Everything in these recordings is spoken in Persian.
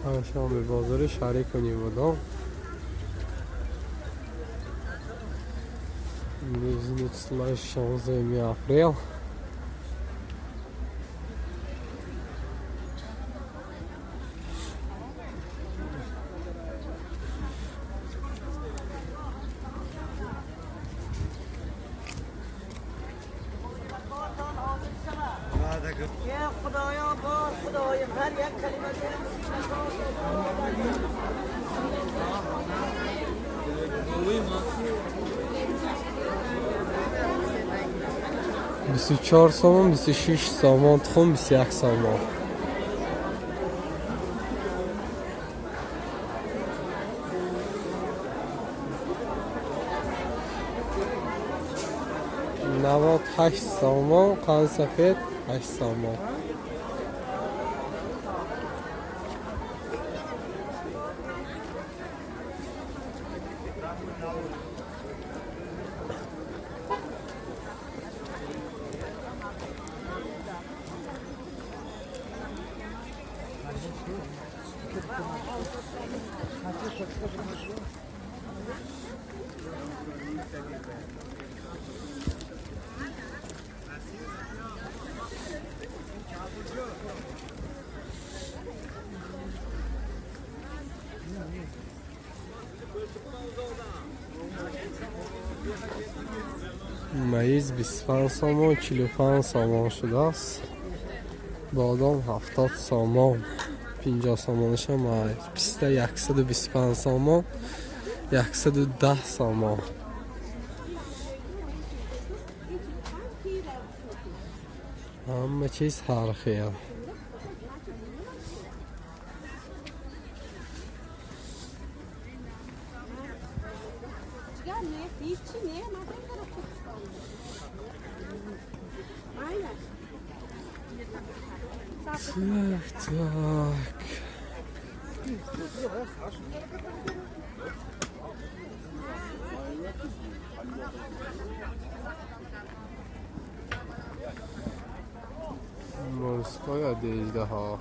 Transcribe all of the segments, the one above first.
شام بازار شریک نیمودان امروز 16 اپریل خدایا بار خدایا هر یک کلمه 24 سامان 26 سامان تخم 21 سامان نوات 8 سامان قند سفید 8 سامان مایز 25 سامان 45 سامان شده است بادام 70 سامان 50 سامانش هم مایز پسته 125 سامان 110 سامان همه چیز هر خیل Так. Морская деждаха.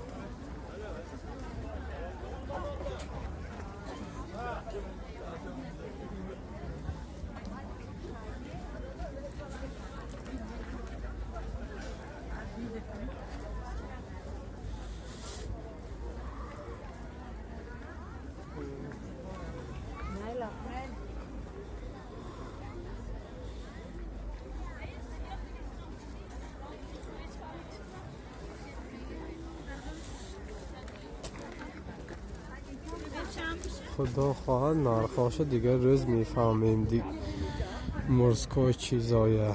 خدا خواهد نرخاشو دیگه روز میفهمیم دیگه مرسکای چیزایه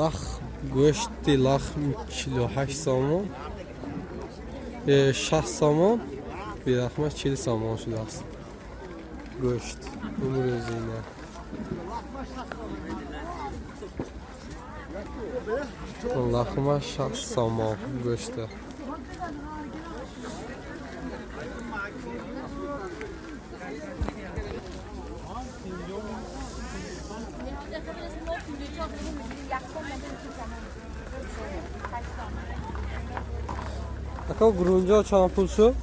لخ گوشت لخ 48 سامان 60 سامان بیرخمه 40 سامان شده است گوشت امروزینه لخمه 60 سامان گوشته اکا گرونجا چند پول شد؟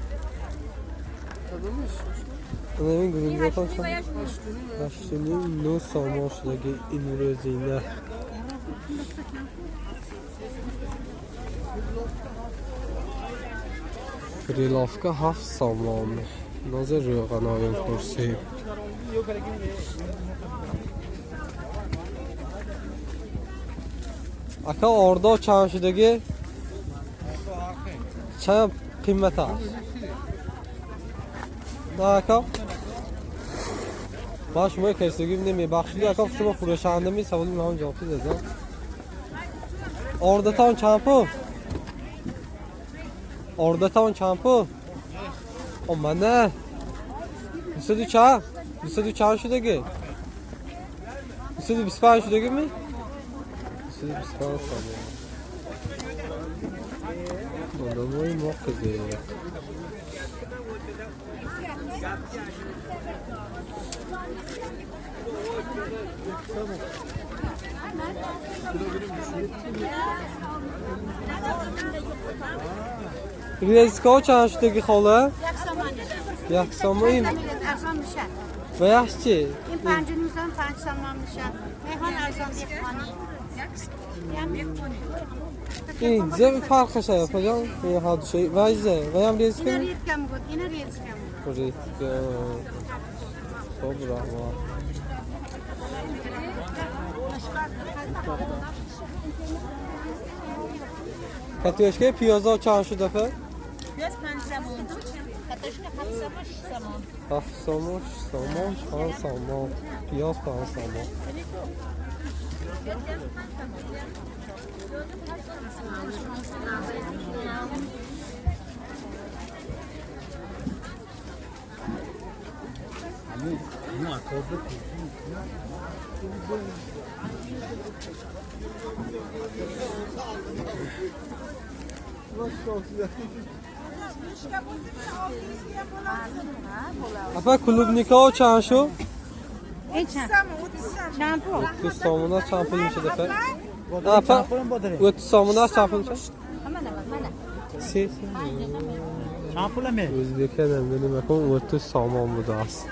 این گرونجا چند شد؟ 8.9 سامان شده که این روزینه Rilovka 7 somon. Nozir ro'g'anoyin kursi. Aka orada çarşıdaki çay qiymat az. Aka باش ما کسیگیم نمیبخشید اگه شما فروشنده می سوال من جواب دادم اوردتان چمپو اوردتان چمپو o منه 24 24 شدگی 25 شدگی می 25 ساله آدمای موقعه ریزکا چند شدگی خاله؟ یک سامان این ارزان میشه و یک چی؟ این 5 میزان 5 سامان میشه میهان ارزان این زیاد فرقش هست پجام این حد شی وایزه و هم ریزکا اینا ریت کم بود اینا ریت کم بود ریزکا خب رحمه کتوشکه پیازا چند شده فر؟ پیاز 5 سامان کتوشکه 7 7 سامان 6 سامان سامان 5 سامان پیاز 5 سامان Apa klubnika چند شو؟ این چند؟ شامپو 30 سامونا چند پول میشه دفعه؟ apa 30 سامونا چند پول میشه؟ سی شامپوله می Özbek'e benim akım 30 saman bu da az.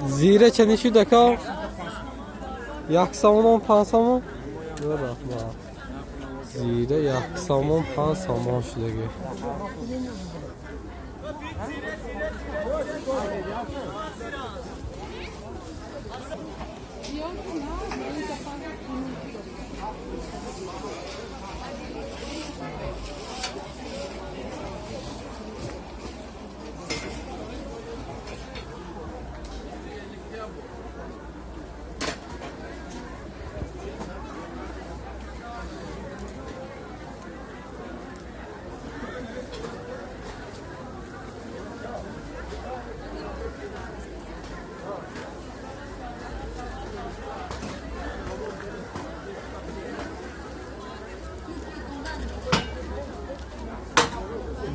زیره چنشی دکا یک سامان 5 سامان زیره یک سامان 5 سامان شدگی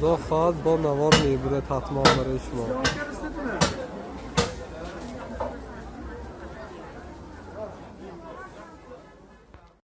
Zoxat, bona var mı? Burada tatma onlara işma.